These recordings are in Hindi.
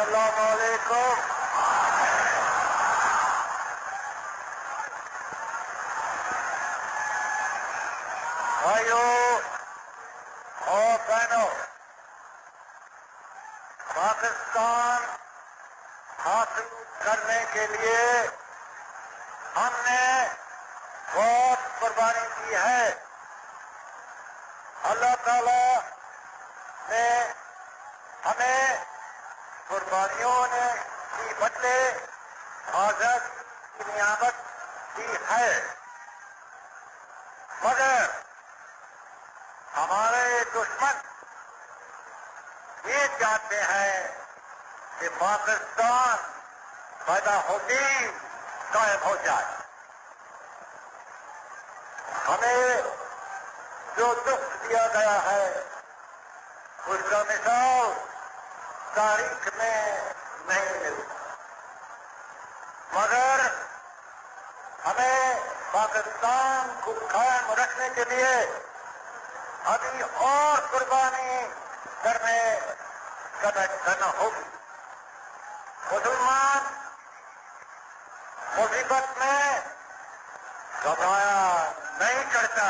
अस्सलामु अलैकुम। भाइयों और बहनों, पाकिस्तान हासिल करने के लिए हमने बहुत कुर्बानी की है। अल्लाह ताला ने हमें कुर्बानियों ने की बदले आजादी की नियामत दी है, मगर हमारे दुश्मन ये चाहते हैं कि पाकिस्तान पैदा होती कायम हो जाए। हमें जो दुख दिया गया है उसका मिसाल तारीख में नहीं मिलता, मगर हमें पाकिस्तान को कायम रखने के लिए अभी और कुर्बानी करना होगी। मुसलमान मुसीबत में घबराया नहीं करता।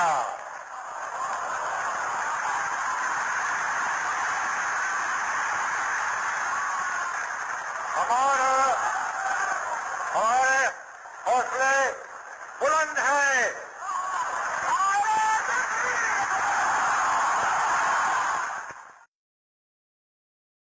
हमारे हौसले बुलंद हैं।